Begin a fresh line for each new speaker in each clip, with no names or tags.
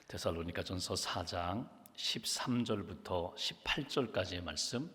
데살로니가전서 4장 13절부터 18절까지의 말씀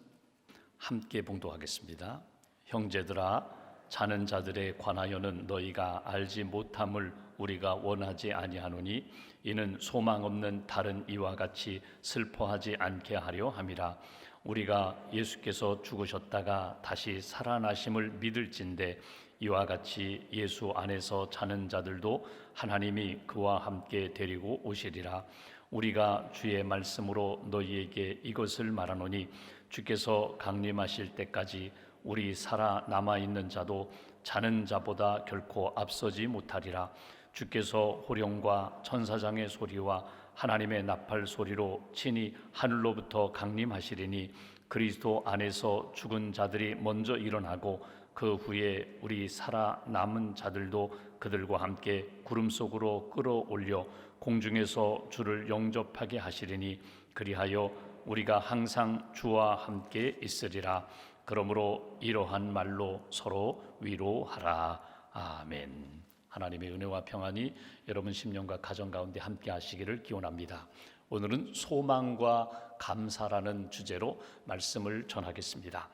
함께 봉독하겠습니다. 형제들아, 자는 자들에 관하여는 너희가 알지 못함을 우리가 원하지 아니하노니 이는 소망 없는 다른 이와 같이 슬퍼하지 않게 하려 함이라. 우리가 예수께서 죽으셨다가 다시 살아나심을 믿을진대 이와 같이 예수 안에서 자는 자들도 하나님이 그와 함께 데리고 오시리라. 우리가 주의 말씀으로 너희에게 이것을 말하노니 주께서 강림하실 때까지 우리 살아남아 있는 자도 자는 자보다 결코 앞서지 못하리라. 주께서 호령과 천사장의 소리와 하나님의 나팔 소리로 친히 하늘로부터 강림하시리니 그리스도 안에서 죽은 자들이 먼저 일어나고 그 후에 우리 살아남은 자들도 그들과 함께 구름 속으로 끌어올려 공중에서 주를 영접하게 하시리니 그리하여 우리가 항상 주와 함께 있으리라. 그러므로 이러한 말로 서로 위로하라. 아멘. 하나님의 은혜와 평안이 여러분 심령과 가정 가운데 함께 하시기를 기원합니다. 오늘은 소망과 감사라는 주제로 말씀을 전하겠습니다.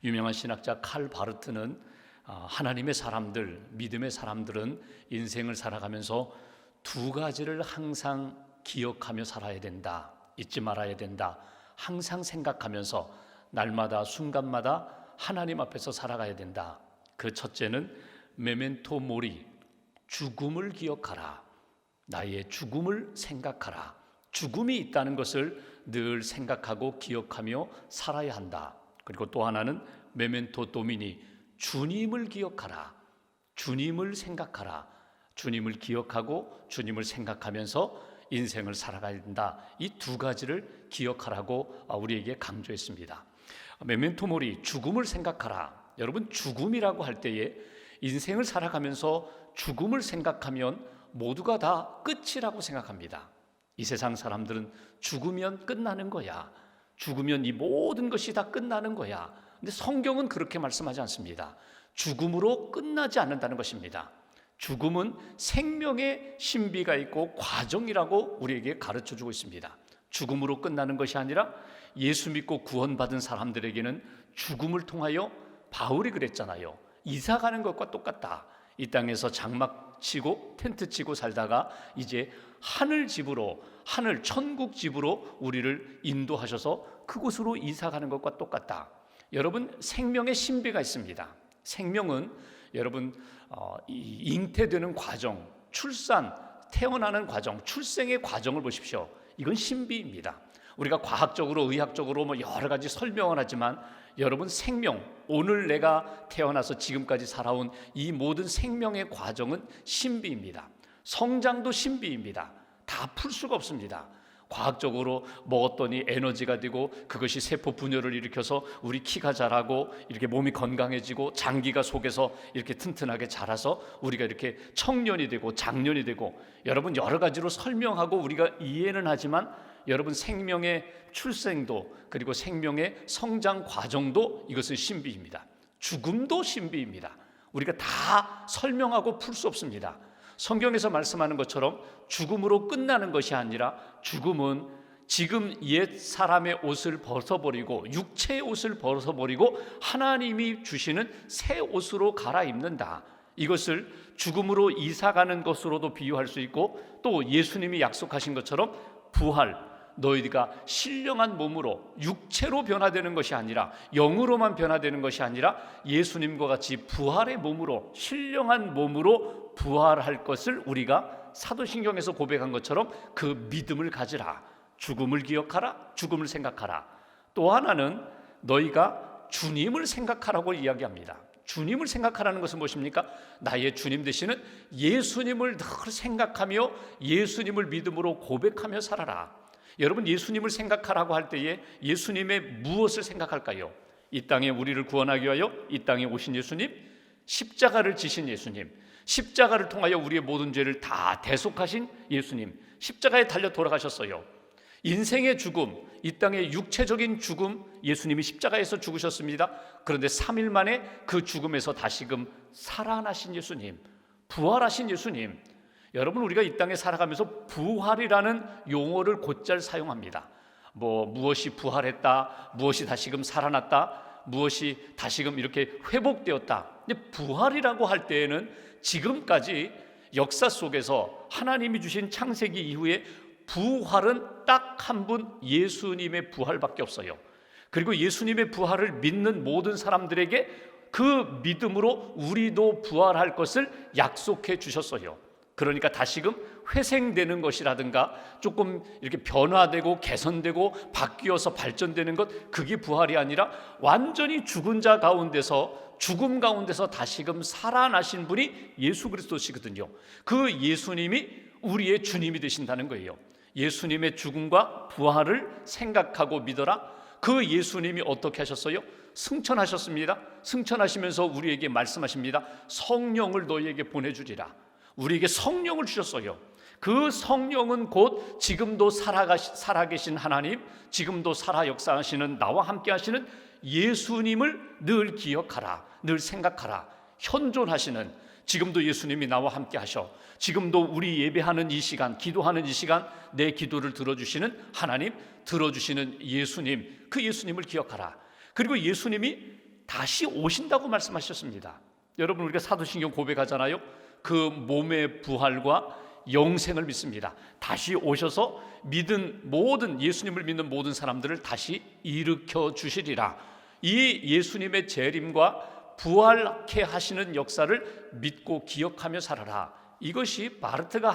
유명한 신학자 칼 바르트는 하나님의 사람들, 믿음의 사람들은 인생을 살아가면서 두 가지를 항상 기억하며 살아야 된다, 잊지 말아야 된다, 항상 생각하면서 날마다 순간마다 하나님 앞에서 살아가야 된다. 그 첫째는 메멘토 모리, 죽음을 기억하라. 나의 죽음을 생각하라. 죽음이 있다는 것을 늘 생각하고 기억하며 살아야 한다. 그리고 또 하나는 메멘토 도미니, 주님을 기억하라. 주님을 생각하라. 주님을 기억하고 주님을 생각하면서 인생을 살아가야 된다. 이 두 가지를 기억하라고 우리에게 강조했습니다. 메멘토 모리, 죽음을 생각하라. 여러분, 죽음이라고 할 때에 인생을 살아가면서 죽음을 생각하면 모두가 다 끝이라고 생각합니다. 이 세상 사람들은 죽으면 끝나는 거야. 죽으면 이 모든 것이 다 끝나는 거야. 근데 성경은 그렇게 말씀하지 않습니다. 죽음으로 끝나지 않는다는 것입니다. 죽음은 생명의 신비가 있고 과정이라고 우리에게 가르쳐주고 있습니다. 죽음으로 끝나는 것이 아니라 예수 믿고 구원받은 사람들에게는 죽음을 통하여, 바울이 그랬잖아요. 이사 가는 것과 똑같다. 이 땅에서 장막 치고 텐트 치고 살다가 이제 하늘 집으로, 하늘 천국 집으로 우리를 인도하셔서 그곳으로 이사 가는 것과 똑같다. 여러분, 생명의 신비가 있습니다. 생명은 여러분 잉태되는 과정, 출산, 태어나는 과정, 출생의 과정을 보십시오. 이건 신비입니다. 우리가 과학적으로, 의학적으로 여러 가지 설명을 하지만 여러분, 생명, 오늘 내가 태어나서 지금까지 살아온 이 모든 생명의 과정은 신비입니다. 성장도 신비입니다. 다 풀 수가 없습니다. 과학적으로 먹었더니 에너지가 되고 그것이 세포 분열을 일으켜서 우리 키가 자라고 이렇게 몸이 건강해지고 장기가 속에서 이렇게 튼튼하게 자라서 우리가 이렇게 청년이 되고 장년이 되고, 여러분 여러 가지로 설명하고 우리가 이해는 하지만 여러분, 생명의 출생도 그리고 생명의 성장 과정도 이것은 신비입니다. 죽음도 신비입니다. 우리가 다 설명하고 풀 수 없습니다. 성경에서 말씀하는 것처럼 죽음으로 끝나는 것이 아니라 죽음은 지금 옛 사람의 옷을 벗어버리고 육체의 옷을 벗어버리고 하나님이 주시는 새 옷으로 갈아입는다. 이것을 죽음으로 이사가는 것으로도 비유할 수 있고, 또 예수님이 약속하신 것처럼 부활, 너희가 신령한 몸으로 육체로 변화되는 것이 아니라 영으로만 변화되는 것이 아니라 예수님과 같이 부활의 몸으로, 신령한 몸으로 부활할 것을 우리가 사도신경에서 고백한 것처럼 그 믿음을 가지라. 죽음을 기억하라. 죽음을 생각하라. 또 하나는 너희가 주님을 생각하라고 이야기합니다. 주님을 생각하라는 것은 무엇입니까? 나의 주님 되시는 예수님을 늘 생각하며 예수님을 믿음으로 고백하며 살아라. 여러분, 예수님을 생각하라고 할 때에 예수님의 무엇을 생각할까요? 이 땅에 우리를 구원하기 위하여 이 땅에 오신 예수님, 십자가를 지신 예수님, 십자가를 통하여 우리의 모든 죄를 다 대속하신 예수님, 십자가에 달려 돌아가셨어요. 인생의 죽음, 이 땅의 육체적인 죽음, 예수님이 십자가에서 죽으셨습니다. 그런데 3일 만에 그 죽음에서 다시금 살아나신 예수님, 부활하신 예수님, 여러분, 우리가 이 땅에 살아가면서 부활이라는 용어를 곧잘 사용합니다. 무엇이 부활했다, 무엇이 다시금 살아났다, 무엇이 다시금 이렇게 회복되었다. 근데 부활이라고 할 때에는 지금까지 역사 속에서 하나님이 주신 창세기 이후에 부활은 딱 한 분, 예수님의 부활밖에 없어요. 그리고 예수님의 부활을 믿는 모든 사람들에게 그 믿음으로 우리도 부활할 것을 약속해 주셨어요. 그러니까 다시금 회생되는 것이라든가 조금 이렇게 변화되고 개선되고 바뀌어서 발전되는 것, 그게 부활이 아니라 완전히 죽은 자 가운데서, 죽음 가운데서 다시금 살아나신 분이 예수 그리스도시거든요. 그 예수님이 우리의 주님이 되신다는 거예요. 예수님의 죽음과 부활을 생각하고 믿어라. 그 예수님이 어떻게 하셨어요? 승천하셨습니다. 승천하시면서 우리에게 말씀하십니다. 성령을 너희에게 보내주리라. 우리에게 성령을 주셨어요. 그 성령은 곧 지금도 살아계신 하나님, 지금도 살아 역사하시는 나와 함께 하시는 예수님을 늘 기억하라, 늘 생각하라. 현존하시는, 지금도 예수님이 나와 함께 하셔, 지금도 우리 예배하는 이 시간, 기도하는 이 시간 내 기도를 들어주시는 하나님, 들어주시는 예수님, 그 예수님을 기억하라. 그리고 예수님이 다시 오신다고 말씀하셨습니다. 여러분, 우리가 사도신경 고백하잖아요. 그 몸의 부활과 영생을 믿습니다. 다시 오셔서 예수님을 믿는 모든 사람들을 다시 일으켜 주시리라. 이 예수님의 재림과 부활케 하시는 역사를 믿고 기억하며 살아라. 이것이 바르트가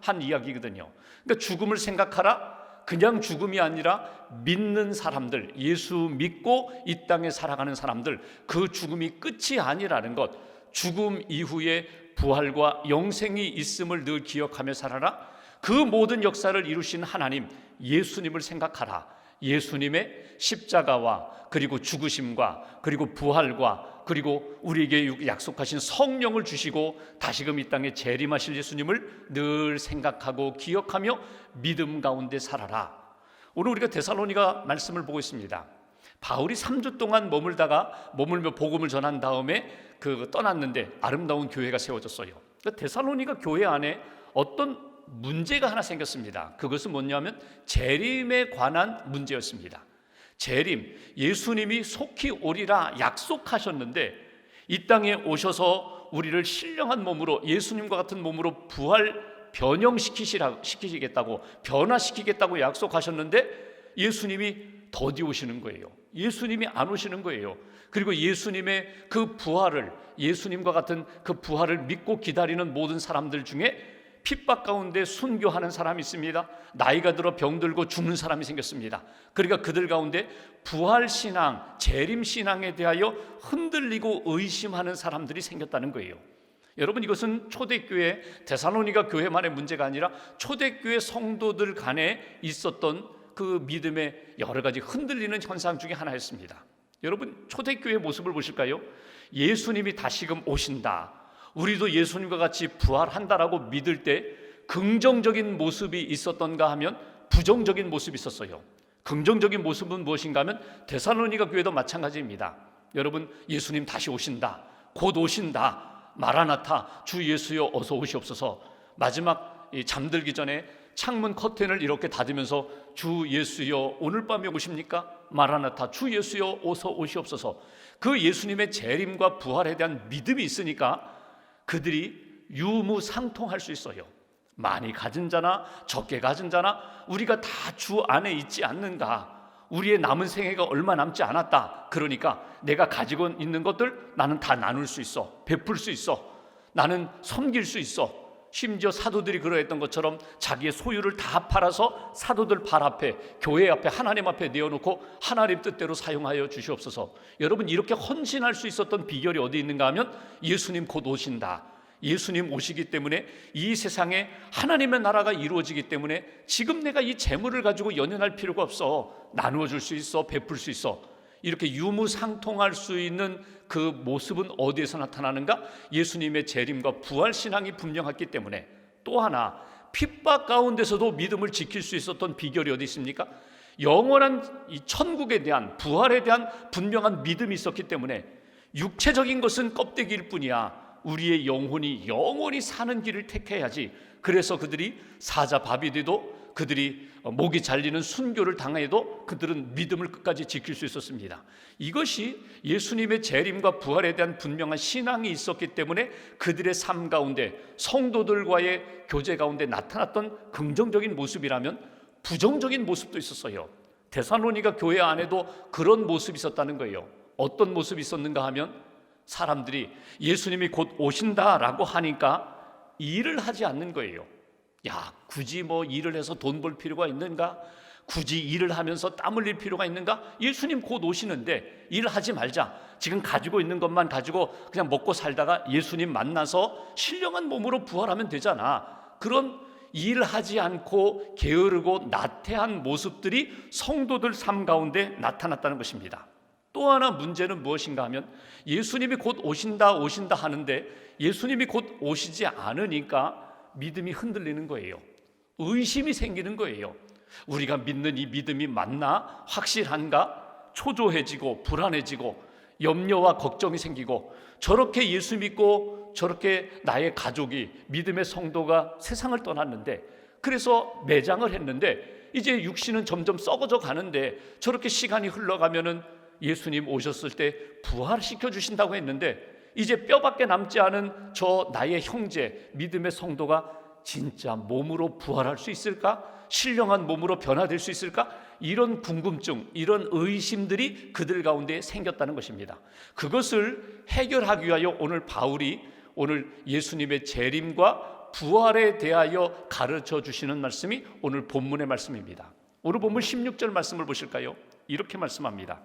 한 이야기거든요. 그러니까 죽음을 생각하라. 그냥 죽음이 아니라 믿는 사람들, 예수 믿고 이 땅에 살아가는 사람들, 그 죽음이 끝이 아니라는 것, 죽음 이후에 부활과 영생이 있음을 늘 기억하며 살아라. 그 모든 역사를 이루신 하나님, 예수님을 생각하라. 예수님의 십자가와 그리고 죽으심과 그리고 부활과 그리고 우리에게 약속하신 성령을 주시고 다시금 이 땅에 재림하실 예수님을 늘 생각하고 기억하며 믿음 가운데 살아라. 오늘 우리가 데살로니가 말씀을 보고 있습니다. 바울이 3주 동안 머물며 복음을 전한 다음에 떠났는데 아름다운 교회가 세워졌어요. 데살로니가 교회 안에 어떤 문제가 하나 생겼습니다. 그것은 뭐냐면 재림에 관한 문제였습니다. 재림, 예수님이 속히 오리라 약속하셨는데 이 땅에 오셔서 우리를 신령한 몸으로, 예수님과 같은 몸으로 변형시키시겠다고, 변화시키겠다고 약속하셨는데 예수님이 더디 오시는 거예요. 예수님이 안 오시는 거예요. 그리고 예수님의 그 부활을, 예수님과 같은 그 부활을 믿고 기다리는 모든 사람들 중에 핍박 가운데 순교하는 사람이 있습니다. 나이가 들어 병들고 죽는 사람이 생겼습니다. 그러니까 그들 가운데 부활신앙, 재림신앙에 대하여 흔들리고 의심하는 사람들이 생겼다는 거예요. 여러분, 이것은 초대교회, 데살로니가 교회만의 문제가 아니라 초대교회 성도들 간에 있었던 그 믿음의 여러 가지 흔들리는 현상 중에 하나였습니다. 여러분, 초대교회의 모습을 보실까요? 예수님이 다시금 오신다, 우리도 예수님과 같이 부활한다라고 믿을 때 긍정적인 모습이 있었던가 하면 부정적인 모습이 있었어요. 긍정적인 모습은 무엇인가 하면 데살로니가 교회도 마찬가지입니다. 여러분, 예수님 다시 오신다, 곧 오신다, 마라나타, 주 예수여 어서 오시옵소서. 마지막 잠들기 전에 창문 커튼을 이렇게 닫으면서 주 예수여 오늘 밤에 오십니까? 마라나타, 주 예수여 어서 오시옵소서. 그 예수님의 재림과 부활에 대한 믿음이 있으니까 그들이 유무상통할 수 있어요. 많이 가진 자나 적게 가진 자나 우리가 다 주 안에 있지 않는가, 우리의 남은 생애가 얼마 남지 않았다. 그러니까 내가 가지고 있는 것들 나는 다 나눌 수 있어, 베풀 수 있어, 나는 섬길 수 있어. 심지어 사도들이 그러했던 것처럼 자기의 소유를 다 팔아서 사도들 발 앞에, 교회 앞에, 하나님 앞에 내어놓고 하나님 뜻대로 사용하여 주시옵소서. 여러분, 이렇게 헌신할 수 있었던 비결이 어디 있는가 하면 예수님 곧 오신다, 예수님 오시기 때문에 이 세상에 하나님의 나라가 이루어지기 때문에 지금 내가 이 재물을 가지고 연연할 필요가 없어, 나누어 줄 수 있어, 베풀 수 있어. 이렇게 유무상통할 수 있는 그 모습은 어디에서 나타나는가? 예수님의 재림과 부활 신앙이 분명했기 때문에. 또 하나, 핍박 가운데서도 믿음을 지킬 수 있었던 비결이 어디 있습니까? 영원한 이 천국에 대한, 부활에 대한 분명한 믿음이 있었기 때문에 육체적인 것은 껍데기일 뿐이야, 우리의 영혼이 영원히 사는 길을 택해야지. 그래서 그들이 사자 바비디도 그들이 목이 잘리는 순교를 당해도 그들은 믿음을 끝까지 지킬 수 있었습니다. 이것이 예수님의 재림과 부활에 대한 분명한 신앙이 있었기 때문에 그들의 삶 가운데, 성도들과의 교제 가운데 나타났던 긍정적인 모습이라면 부정적인 모습도 있었어요. 데살로니가 교회 안에도 그런 모습이 있었다는 거예요. 어떤 모습이 있었는가 하면 사람들이 예수님이 곧 오신다라고 하니까 일을 하지 않는 거예요. 야, 굳이 뭐 일을 해서 돈 벌 필요가 있는가? 굳이 일을 하면서 땀 흘릴 필요가 있는가? 예수님 곧 오시는데 일하지 말자. 지금 가지고 있는 것만 가지고 그냥 먹고 살다가 예수님 만나서 신령한 몸으로 부활하면 되잖아. 그런 일하지 않고 게으르고 나태한 모습들이 성도들 삶 가운데 나타났다는 것입니다. 또 하나 문제는 무엇인가 하면 예수님이 곧 오신다 하는데 예수님이 곧 오시지 않으니까 믿음이 흔들리는 거예요. 의심이 생기는 거예요. 우리가 믿는 이 믿음이 맞나? 확실한가? 초조해지고 불안해지고 염려와 걱정이 생기고, 저렇게 예수 믿고 저렇게 나의 가족이, 믿음의 성도가 세상을 떠났는데, 그래서 매장을 했는데 이제 육신은 점점 썩어져 가는데, 저렇게 시간이 흘러가면은 예수님 오셨을 때 부활시켜 주신다고 했는데 이제 뼈밖에 남지 않은 저 나의 형제, 믿음의 성도가 진짜 몸으로 부활할 수 있을까? 신령한 몸으로 변화될 수 있을까? 이런 궁금증, 이런 의심들이 그들 가운데 생겼다는 것입니다. 그것을 해결하기 위하여 오늘 바울이 오늘 예수님의 재림과 부활에 대하여 가르쳐 주시는 말씀이 오늘 본문의 말씀입니다. 오늘 본문 16절 말씀을 보실까요? 이렇게 말씀합니다.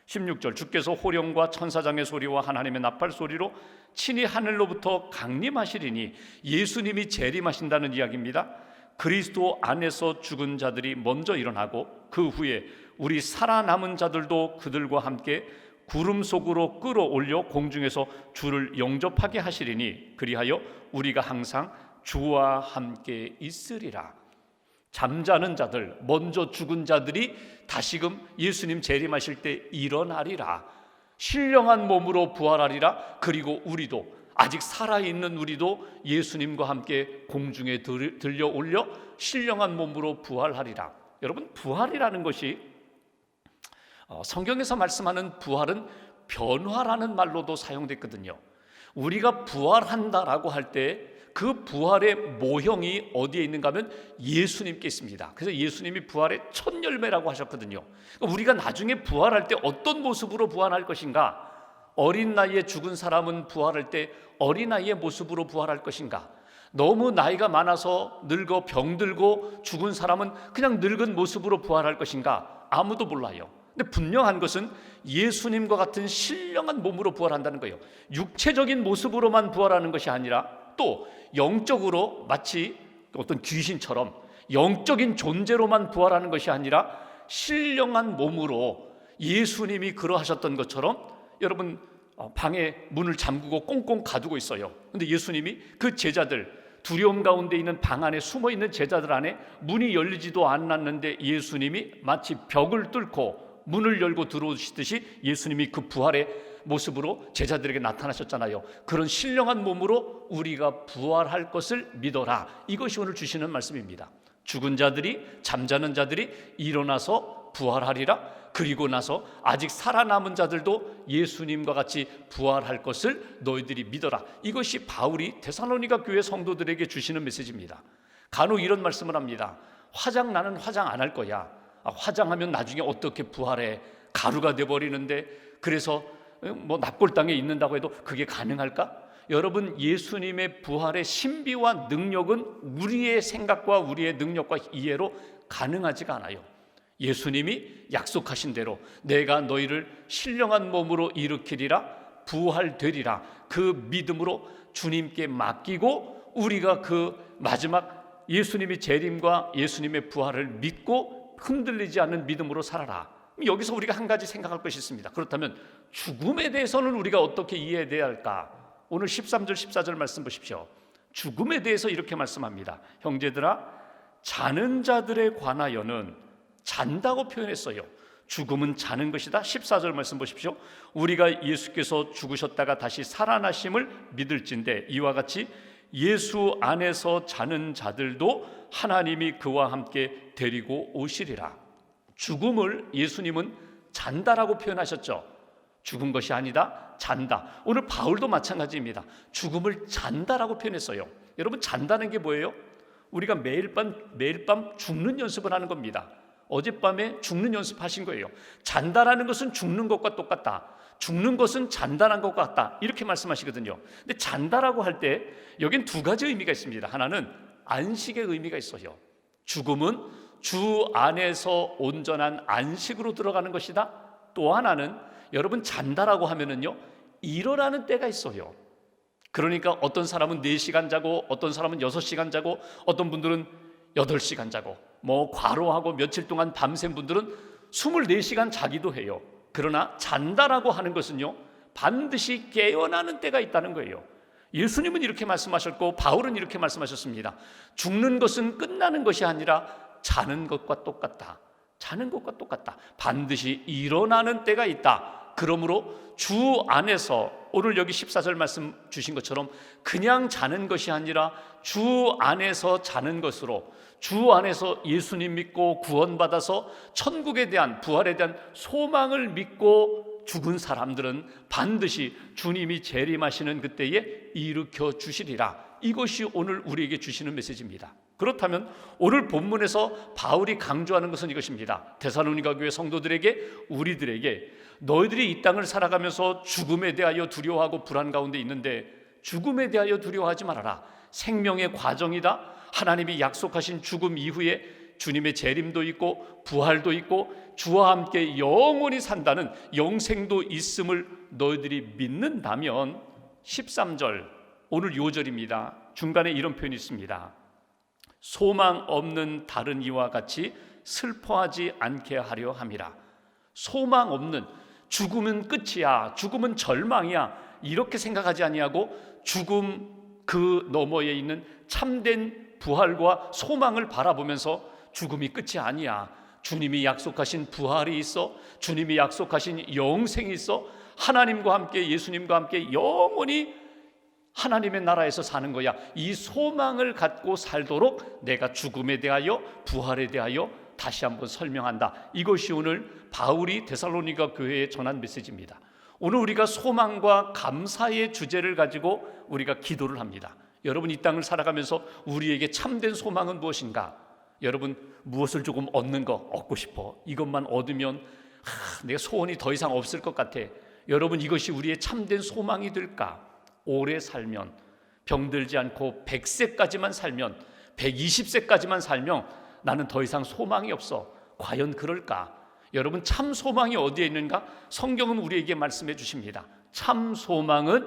16절, 주께서 호령과 천사장의 소리와 하나님의 나팔 소리로 친히 하늘로부터 강림하시리니, 예수님이 재림하신다는 이야기입니다. 그리스도 안에서 죽은 자들이 먼저 일어나고 그 후에 우리 살아남은 자들도 그들과 함께 구름 속으로 끌어올려 공중에서 주를 영접하게 하시리니, 그리하여 우리가 항상 주와 함께 있으리라. 잠자는 자들, 먼저 죽은 자들이 다시금 예수님 재림하실 때 일어나리라. 신령한 몸으로 부활하리라. 그리고 우리도, 아직 살아있는 우리도 예수님과 함께 공중에 들려 올려 신령한 몸으로 부활하리라. 여러분, 부활이라는 것이 성경에서 말씀하는 부활은 변화라는 말로도 사용됐거든요. 우리가 부활한다라고 할 때 그 부활의 모형이 어디에 있는가 하면 예수님께 있습니다. 그래서 예수님이 부활의 첫 열매라고 하셨거든요. 그러니까 우리가 나중에 부활할 때 어떤 모습으로 부활할 것인가? 어린 나이에 죽은 사람은 부활할 때 어린 아이의 모습으로 부활할 것인가? 너무 나이가 많아서 늙어 병들고 죽은 사람은 그냥 늙은 모습으로 부활할 것인가? 아무도 몰라요. 근데 분명한 것은 예수님과 같은 신령한 몸으로 부활한다는 거예요. 육체적인 모습으로만 부활하는 것이 아니라 또 영적으로, 마치 어떤 귀신처럼 영적인 존재로만 부활하는 것이 아니라 신령한 몸으로, 예수님이 그러하셨던 것처럼, 여러분 방에 문을 잠그고 꽁꽁 가두고 있어요. 근데 예수님이 그 제자들, 두려움 가운데 있는 방 안에 숨어 있는 제자들 안에 문이 열리지도 않았는데 예수님이 마치 벽을 뚫고 문을 열고 들어오시듯이 예수님이 그 부활의 모습으로 제자들에게 나타나셨잖아요. 그런 신령한 몸으로 우리가 부활할 것을 믿어라. 이것이 오늘 주시는 말씀입니다. 죽은 자들이, 잠자는 자들이 일어나서 부활하리라. 그리고 나서 아직 살아남은 자들도 예수님과 같이 부활할 것을 너희들이 믿어라. 이것이 바울이 데살로니가 교회 성도들에게 주시는 메시지입니다. 간혹 이런 말씀을 합니다. 나는 화장 안 할 거야. 화장하면 나중에 어떻게 부활해? 가루가 돼버리는데, 그래서 뭐 납골 땅에 있는다고 해도 그게 가능할까? 여러분, 예수님의 부활의 신비와 능력은 우리의 생각과 우리의 능력과 이해로 가능하지가 않아요. 예수님이 약속하신 대로 내가 너희를 신령한 몸으로 일으키리라, 부활되리라, 그 믿음으로 주님께 맡기고 우리가 그 마지막 예수님의 재림과 예수님의 부활을 믿고 흔들리지 않는 믿음으로 살아라. 여기서 우리가 한 가지 생각할 것이 있습니다. 그렇다면 죽음에 대해서는 우리가 어떻게 이해해야 할까? 오늘 13절 14절 말씀 보십시오. 죽음에 대해서 이렇게 말씀합니다. 형제들아, 자는 자들에 관하여는, 잔다고 표현했어요. 죽음은 자는 것이다. 14절 말씀 보십시오. 우리가 예수께서 죽으셨다가 다시 살아나심을 믿을진대 이와 같이 예수 안에서 자는 자들도 하나님이 그와 함께 데리고 오시리라. 죽음을 예수님은 잔다라고 표현하셨죠. 죽은 것이 아니다, 잔다. 오늘 바울도 마찬가지입니다. 죽음을 잔다라고 표현했어요. 여러분, 잔다는 게 뭐예요? 우리가 매일 밤 죽는 연습을 하는 겁니다. 어젯밤에 죽는 연습하신 거예요. 잔다라는 것은 죽는 것과 똑같다. 죽는 것은 잔다란 것과 같다. 이렇게 말씀하시거든요. 근데 잔다라고 할 때 여긴 두 가지 의미가 있습니다. 하나는 안식의 의미가 있어요. 죽음은 주 안에서 온전한 안식으로 들어가는 것이다. 또 하나는 여러분, 잔다라고 하면은요, 일어나는 때가 있어요. 그러니까 어떤 사람은 4시간 자고 어떤 사람은 6시간 자고 어떤 분들은 8시간 자고 과로하고 며칠 동안 밤샌 분들은 24시간 자기도 해요. 그러나 잔다라고 하는 것은요, 반드시 깨어나는 때가 있다는 거예요. 예수님은 이렇게 말씀하셨고 바울은 이렇게 말씀하셨습니다. 죽는 것은 끝나는 것이 아니라 자는 것과 똑같다. 자는 것과 똑같다. 반드시 일어나는 때가 있다. 그러므로 주 안에서 오늘 여기 14절 말씀 주신 것처럼 그냥 자는 것이 아니라 주 안에서 자는 것으로, 주 안에서 예수님 믿고 구원받아서 천국에 대한, 부활에 대한 소망을 믿고 죽은 사람들은 반드시 주님이 재림하시는 그때에 일으켜 주시리라. 이것이 오늘 우리에게 주시는 메시지입니다. 그렇다면 오늘 본문에서 바울이 강조하는 것은 이것입니다. 데살로니가 교회 성도들에게, 우리들에게 너희들이 이 땅을 살아가면서 죽음에 대하여 두려워하고 불안 가운데 있는데 죽음에 대하여 두려워하지 말아라. 생명의 과정이다. 하나님이 약속하신 죽음 이후에 주님의 재림도 있고 부활도 있고 주와 함께 영원히 산다는 영생도 있음을 너희들이 믿는다면 13절 오늘 요절입니다. 중간에 이런 표현이 있습니다. 소망 없는 다른 이와 같이 슬퍼하지 않게 하려 함이라. 소망 없는, 죽음은 끝이야, 죽음은 절망이야, 이렇게 생각하지 아니하고 죽음 그 너머에 있는 참된 부활과 소망을 바라보면서 죽음이 끝이 아니야, 주님이 약속하신 부활이 있어, 주님이 약속하신 영생이 있어, 하나님과 함께, 예수님과 함께 영원히 하나님의 나라에서 사는 거야. 이 소망을 갖고 살도록 내가 죽음에 대하여, 부활에 대하여 다시 한번 설명한다. 이것이 오늘 바울이 데살로니가 교회에 전한 메시지입니다. 오늘 우리가 소망과 감사의 주제를 가지고 우리가 기도를 합니다. 여러분, 이 땅을 살아가면서 우리에게 참된 소망은 무엇인가? 여러분, 무엇을 조금 얻는 거 얻고 싶어. 이것만 얻으면 내가 소원이 더 이상 없을 것 같아. 여러분, 이것이 우리의 참된 소망이 될까? 오래 살면, 병들지 않고 100세까지만 살면, 120세까지만 살면 나는 더 이상 소망이 없어. 과연 그럴까? 여러분, 참 소망이 어디에 있는가? 성경은 우리에게 말씀해 주십니다. 참 소망은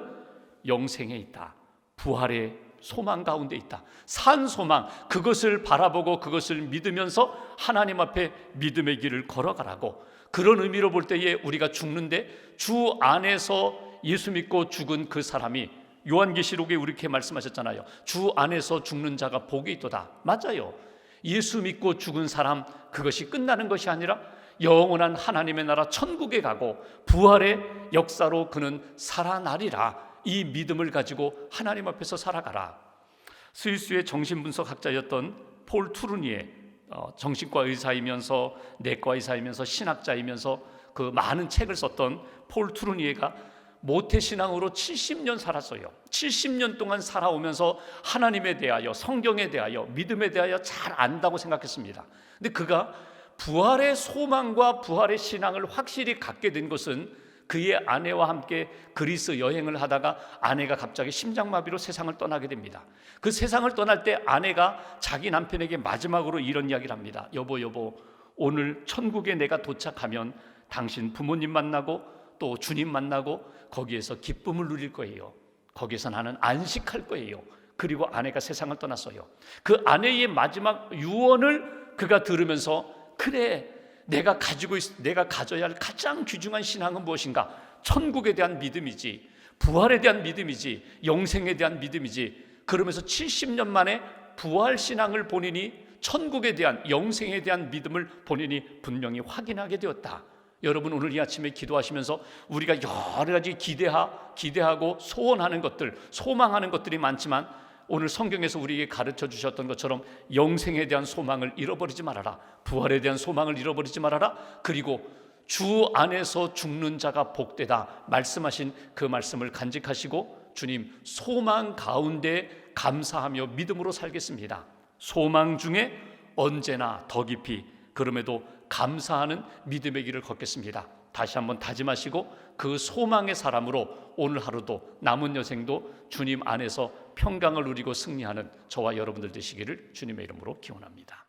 영생에 있다. 부활의 소망 가운데 있다. 산 소망, 그것을 바라보고 그것을 믿으면서 하나님 앞에 믿음의 길을 걸어가라고. 그런 의미로 볼 때에 우리가 죽는데 주 안에서 예수 믿고 죽은 그 사람이, 요한계시록에 이렇게 말씀하셨잖아요. 주 안에서 죽는 자가 복이 있도다. 맞아요. 예수 믿고 죽은 사람, 그것이 끝나는 것이 아니라 영원한 하나님의 나라 천국에 가고 부활의 역사로 그는 살아나리라. 이 믿음을 가지고 하나님 앞에서 살아가라. 스위스의 정신분석학자였던 폴 투르니에, 정신과 의사이면서 내과 의사이면서 신학자이면서 그 많은 책을 썼던 폴 투르니에가 모태신앙으로 70년 살았어요. 70년 동안 살아오면서 하나님에 대하여, 성경에 대하여, 믿음에 대하여 잘 안다고 생각했습니다. 근데 그가 부활의 소망과 부활의 신앙을 확실히 갖게 된 것은 그의 아내와 함께 그리스 여행을 하다가 아내가 갑자기 심장마비로 세상을 떠나게 됩니다. 그 세상을 떠날 때 아내가 자기 남편에게 마지막으로 이런 이야기를 합니다. 여보, 오늘 천국에 내가 도착하면 당신 부모님 만나고 또 주님 만나고 거기에서 기쁨을 누릴 거예요. 거기에서 나는 안식할 거예요. 그리고 아내가 세상을 떠났어요. 그 아내의 마지막 유언을 그가 들으면서, 그래, 내가 가져야 할 가장 귀중한 신앙은 무엇인가? 천국에 대한 믿음이지, 부활에 대한 믿음이지, 영생에 대한 믿음이지. 그러면서 70년 만에 부활 신앙을 본인이, 천국에 대한, 영생에 대한 믿음을 본인이 분명히 확인하게 되었다. 여러분 오늘 이 아침에 기도하시면서 우리가 여러 가지 기대하고 소원하는 것들, 소망하는 것들이 많지만 오늘 성경에서 우리에게 가르쳐 주셨던 것처럼 영생에 대한 소망을 잃어버리지 말아라. 부활에 대한 소망을 잃어버리지 말아라. 그리고 주 안에서 죽는 자가 복되다 말씀하신 그 말씀을 간직하시고 주님 소망 가운데 감사하며 믿음으로 살겠습니다. 소망 중에 언제나 더 깊이 그럼에도 감사하는 믿음의 길을 걷겠습니다. 다시 한번 다짐하시고 그 소망의 사람으로 오늘 하루도 남은 여생도 주님 안에서 평강을 누리고 승리하는 저와 여러분들 되시기를 주님의 이름으로 기원합니다.